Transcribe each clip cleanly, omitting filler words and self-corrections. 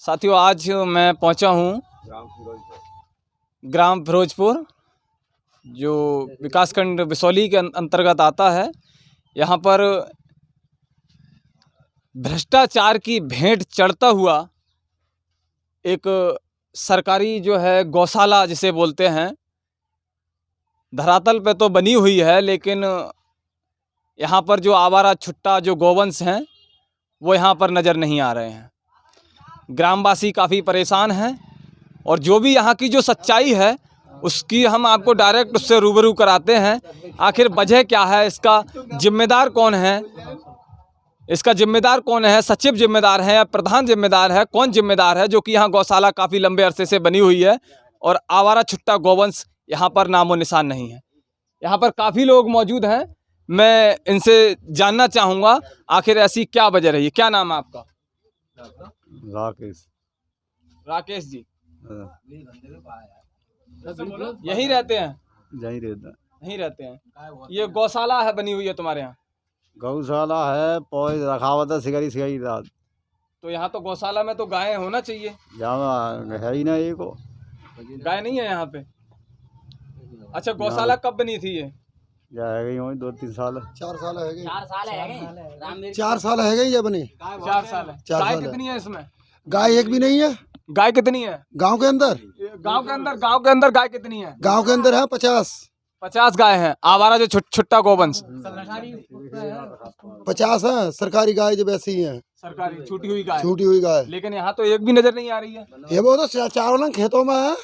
साथियों, आज मैं पहुंचा हूं ग्राम फिरोजपुर, जो विकासखंड बिसौली के अंतर्गत आता है। यहां पर भ्रष्टाचार की भेंट चढ़ता हुआ एक सरकारी जो है गौशाला जिसे बोलते हैं, धरातल पे तो बनी हुई है, लेकिन यहाँ पर जो आवारा छुट्टा जो गौवंश हैं वो यहाँ पर नज़र नहीं आ रहे हैं। ग्रामवासी काफ़ी परेशान हैं और जो भी यहाँ की जो सच्चाई है उसकी हम आपको डायरेक्ट उससे रूबरू कराते हैं। आखिर वजह क्या है, इसका जिम्मेदार कौन है, इसका जिम्मेदार कौन है, सचिव जिम्मेदार है या प्रधान जिम्मेदार है, कौन जिम्मेदार है, जो कि यहाँ गौशाला काफ़ी लंबे अरसे से बनी हुई है और आवारा छुट्टा गौवंश यहाँ पर नामो निशान नहीं है। यहाँ पर काफ़ी लोग मौजूद हैं, मैं इनसे जानना चाहूँगा आखिर ऐसी क्या वजह रही है। क्या नाम है आपका? राकेश जी। यहीं रहते हैं? यहीं रहते हैं। ये गौशाला है बनी हुई है तुम्हारे यहाँ? गौशाला है, पौध रखावत है, सिगरी रात। तो यहाँ तो गौशाला में तो गाय होना चाहिए, जहाँ है ही ना, एक गाय नहीं है यहाँ पे। अच्छा, गौशाला कब बनी थी ये? है गई 2-3 साल, 4 साल है गई, 4 साल है, 4 साल है गई ये बनी। 4 साल है। गाय कितनी है इसमें? गाय एक भी नहीं है। गाय कितनी है गांव के अंदर? गांव के अंदर गाय कितनी है? गांव के अंदर है 50 गाय हैं। आवारा जो छुट्टा गौवंश 50 है। सरकारी गाय जब ऐसी है, सरकारी छूटी हुई गाय, छूटी हुई गाय। लेकिन यहाँ तो एक भी नजर नहीं आ रही है। ये वो तो चारों लंग खेतों में है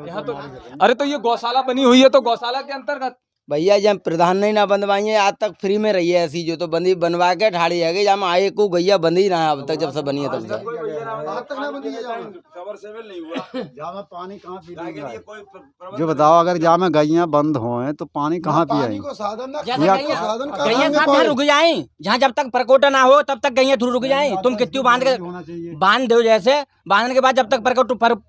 यहाँ तो। अरे तो ये गौशाला बनी हुई है, तो गौशाला के अंतर्गत भैया जब प्रधान नहीं ना बनवाई है, आज तक फ्री में रही है ऐसी, जो तो बंदी बनवा के ठाड़ी है जब आए को गैया बंदी ही रहा अब तक, जब से बनी है तब से। पानी कहाँ पी, जो बताओ, अगर जहाँ में गैया बंद हो तो पानी कहाँ पियाएंगे? गैया साथ रुक जाए, जहाँ जब तक परकोटा ना हो तब तक गैया थोड़ी रुक जाए। तुम कितनी बांध दो, जैसे बांधने के बाद जब तक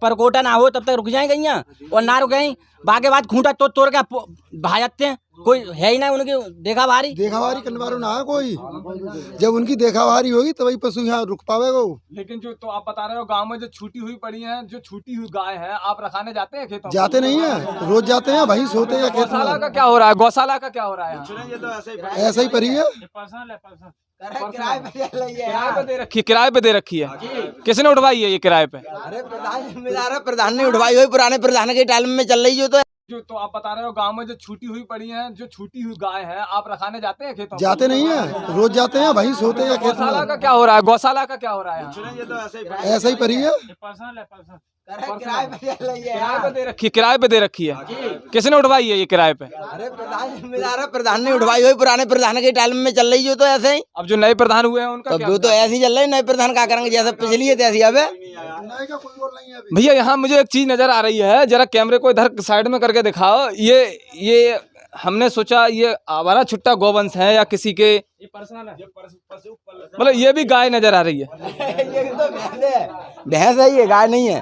परकोटा ना हो तब तक रुक जाए गैया, और ना रुक गई बाके बाद खूंटा तो तोड़ के भाग जाते हैं। कोई है ही ना उनकी देखा भारी कनवारो ना है कोई। जब उनकी देखा भारी होगी तभी पशु यहाँ रुक पावेगा। लेकिन जो तो आप बता रहे हो गांव में जो छूटी हुई पड़ी है, जो छूटी हुई गाय है, आप रखाने जाते हैं खेतों? जाते नहीं है, रोज जाते हैं, वहीं सोते हैं। गौशाला का क्या हो रहा है? गौशाला का क्या हो रहा है? ऐसा ही पड़ी है। किराए पे दे रखी है। किसने उठवाई है ये किराए पे? अरे प्रधान जिम्मेदार है, प्रधान ने उठवाई हुई, पुराने प्रधान के टाइम में चल रही हो। तो आप बता रहे हो गांव में जो छूटी हुई पड़ी है, जो छूटी हुई गाय है, आप रखाने जाते हैं खेतों? जाते नहीं है, रोज जाते हैं, वहीं सोते हैं। गौशाला का क्या हो रहा है? गौशाला का क्या हो रहा है? ऐसा ही पड़ी है। किराए पे दे रखी है। किसने उठवाई है ये किराए पे? अरे प्रधान जिम्मेदार है, प्रधान ने उठवाई हुई, पुराने प्रधान के टाइम में चल रही हो। तो ऐसे ही अब जो नए प्रधान हुए हैं उनका वो तो ऐसे ही चल रहा है। नए प्रधान क्या करेंगे, जैसे पिछली है तैसी अब। भैया यहाँ मुझे एक चीज नजर आ रही है, जरा कैमरे को इधर साइड में करके दिखाओ। ये हमने सोचा ये आवारा छुट्टा गौवंश है या किसी के पर्सनल है, मतलब ये भी गाय नजर आ रही है। भैंस है ये, गाय नहीं है,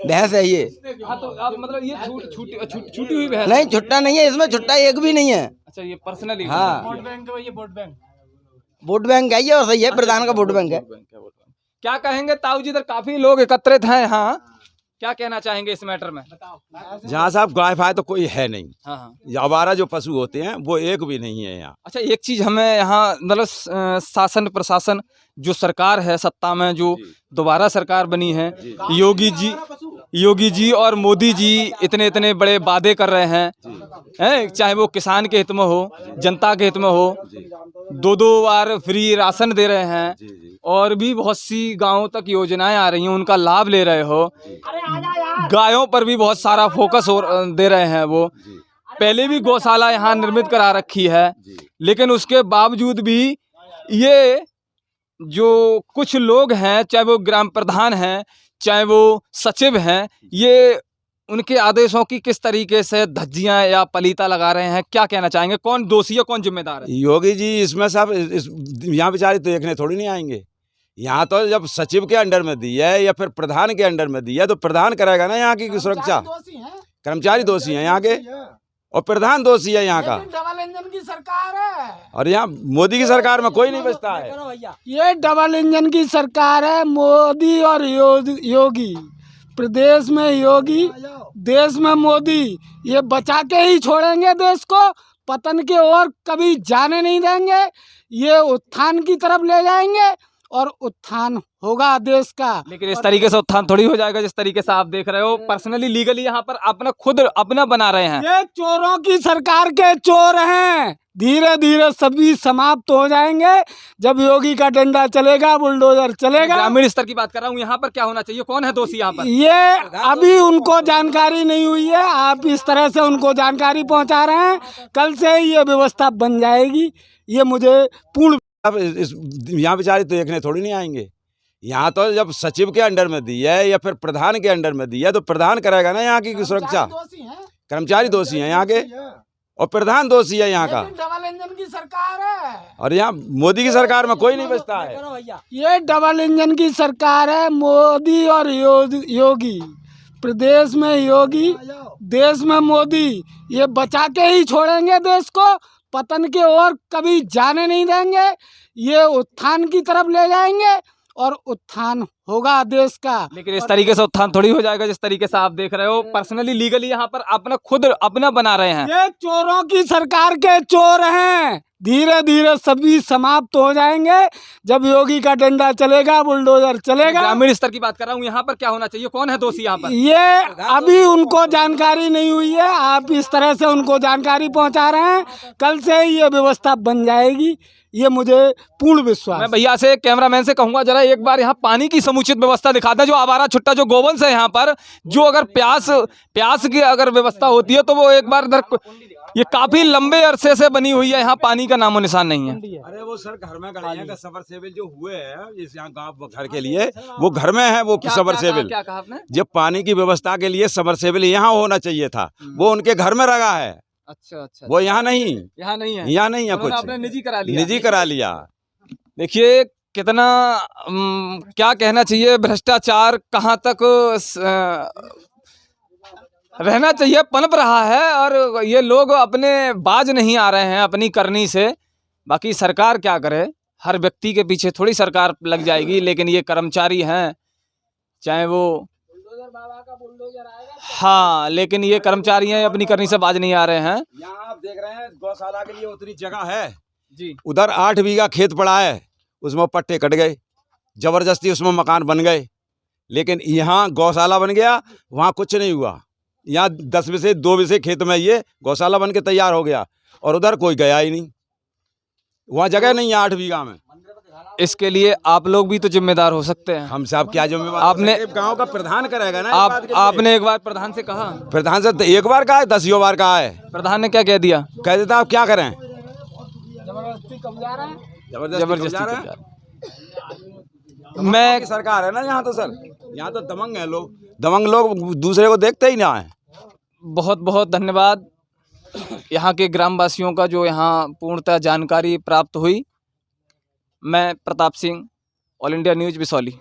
भैंस है ये। हाँ, तो आप मतलब ये छूटी हुई भैंस नहीं, छुट्टा नहीं है इसमें, छुट्टा एक भी नहीं है। अच्छा, ये पर्सनली? हाँ, वोट बैंक है ये, और सही है, प्रधान का वोट बैंक है। क्या कहेंगे ताऊ जी, इधर काफी लोग एकत्रित हैं यहाँ, क्या कहना चाहेंगे इस मैटर में? जहाँ साहब गाय फाय तो कोई है नहीं। हाँ। आवारा जो पशु होते हैं वो एक भी नहीं है यहाँ। अच्छा, एक चीज हमें यहाँ मतलब शासन प्रशासन जो सरकार है सत्ता में, जो दोबारा सरकार बनी है, योगी जी और मोदी जी इतने बड़े वादे कर रहे हैं, चाहे वो किसान के हित में हो, जनता के हित में हो, 2 बार फ्री राशन दे रहे हैं, और भी बहुत सी गांवों तक योजनाएं आ रही हैं, उनका लाभ ले रहे हो। गायों पर भी बहुत सारा फोकस दे रहे हैं। वो पहले भी गौशाला यहाँ निर्मित करा रखी है, लेकिन उसके बावजूद भी ये जो कुछ लोग हैं, चाहे वो ग्राम प्रधान हैं, चाहे वो सचिव हैं, ये उनके आदेशों की किस तरीके से धज्जियां या पलीता लगा रहे हैं? क्या कहना चाहेंगे, कौन दोषी है, कौन जिम्मेदार है? योगी जी इसमें सब यहाँ बेचारे तो देखने थोड़ी नहीं आएंगे। यहाँ तो जब सचिव के अंडर में दी है या फिर प्रधान के अंडर में दी है तो प्रधान करेगा ना यहाँ की सुरक्षा। कर्मचारी दोषी हैं यहाँ के, और प्रधान दोषी है यहाँ का। डबल इंजन की सरकार है और यहाँ मोदी की सरकार में कोई नहीं बचता है। ये डबल इंजन की सरकार है। मोदी और योगी, प्रदेश में योगी, देश में मोदी। ये बचा के ही छोड़ेंगे देश को, पतन के ओर कभी जाने नहीं देंगे। ये उत्थान की तरफ ले जाएंगे और उत्थान होगा देश का। लेकिन इस तरीके से उत्थान थोड़ी हो जाएगा जिस तरीके से आप देख रहे हो। पर्सनली लीगली यहाँ पर अपना खुद अपना बना रहे हैं। ये चोरों की सरकार के चोर हैं। धीरे धीरे सभी समाप्त हो जाएंगे जब योगी का डंडा चलेगा, बुलडोजर चलेगा। ग्रामीण स्तर की बात कर रहा हूँ, यहाँ पर क्या होना चाहिए, कौन है दोषी यहाँ पर? ये अभी उनको जानकारी नहीं हुई है, आप इस तरह से उनको जानकारी पहुंचा रहे हैं। कल से ये व्यवस्था बन जाएगी, ये मुझे पूर्ण। अब यहाँ बेचारे तो देखने थोड़ी नहीं आएंगे। यहाँ तो जब सचिव के अंडर में दी है या फिर प्रधान के अंडर में दी है तो प्रधान कराएगा ना यहाँ की सुरक्षा। कर्मचारी दोषी हैं यहाँ के और प्रधान दोषी है यहाँ का। डबल इंजन की सरकार है और यहाँ मोदी की सरकार में कोई नहीं बचता है। ये डबल इंजन की सरकार है। मोदी और योगी, प्रदेश में योगी, देश में मोदी। ये बचा के ही छोड़ेंगे देश को, पतन के ओर कभी जाने नहीं देंगे। ये उत्थान की तरफ ले जाएंगे और उत्थान होगा देश का। लेकिन इस तरीके से उत्थान थोड़ी हो जाएगा जिस तरीके से आप देख रहे हो। पर्सनली लीगली यहाँ पर अपना खुद अपना बना रहे हैं। ये चोरों की सरकार के चोर हैं। धीरे धीरे सभी समाप्त हो जाएंगे जब योगी का डंडा चलेगा, बुलडोजर चलेगा। ग्रामीण स्तर की बात कर रहा हूँ, यहाँ पर क्या होना चाहिए, कौन है दोषी यहाँ पर? ये अभी उनको जानकारी नहीं हुई है, आप इस तरह से उनको जानकारी पहुंचा रहे हैं। कल से ये व्यवस्था बन जाएगी, ये मुझे पूर्ण विश्वास। मैं भैया से, कैमरामैन से कहूंगा जरा एक बार यहाँ पानी की समुचित व्यवस्था दिखा दें। जो आवारा छुट्टा जो गोवंश है यहाँ पर, जो अगर प्यास की अगर व्यवस्था होती है तो वो एक बार इधर, ये काफी लंबे अरसे से बनी हुई है, यहाँ पानी का नामो निशान नहीं है। अरे वो सर घर में गए हैं सबरसेबल जो हुए हैं इस यहाँ गाँव घर के लिए, वो घर में है वो सबरसेबल। क्या कहा आपने? जब पानी की व्यवस्था के लिए सबरसेबल यहाँ होना चाहिए था, वो उनके घर में लगा है। अच्छा, वो यहाँ नहीं है, यहाँ नहीं है कुछ आपने निजी करा लिया। देखिए कितना क्या कहना चाहिए, भ्रष्टाचार कहाँ तक रहना चाहिए, पनप रहा है। और ये लोग अपने बाज नहीं आ रहे हैं अपनी करनी से। बाकी सरकार क्या करे, हर व्यक्ति के पीछे थोड़ी सरकार लग जाएगी। लेकिन ये कर्मचारी हैं, चाहे वो हाँ, लेकिन ये कर्मचारी हैं, अपनी करनी से बाज नहीं आ रहे हैं। यहाँ आप देख रहे हैं गौशाला के लिए उतनी जगह है जी, उधर 8 बीघा खेत पड़ा है, उसमें पट्टे कट गए, जबरदस्ती उसमें मकान बन गए। लेकिन यहाँ गौशाला बन गया, वहाँ कुछ नहीं हुआ। यहाँ 10 बीघे 2 बीघे खेत में ये गौशाला बन के तैयार हो गया और उधर कोई गया ही नहीं, वहाँ जगह नहीं है 8 बीघा में। इसके लिए आप लोग भी तो जिम्मेदार हो सकते हैं। हम साहब क्या जिम्मेदार? आपने गांव का प्रधान करेगा ना। आपने एक बार प्रधान से कहा? प्रधान से तो एक बार कहा है, 10 बार कहा है। प्रधान ने क्या कह दिया? कह देता आप क्या करें, जबरदस्ती कब्जा रहे हैं। जबरदस्ती। मैं सरकार है ना यहाँ तो सर, यहाँ तो दमंग लोग दूसरे को देखते ही ना है। बहुत बहुत धन्यवाद यहाँ के ग्रामवासियों का जो यहाँ पूर्णतः जानकारी प्राप्त हुई। मैं Pratap Singh, all India news Bisauli.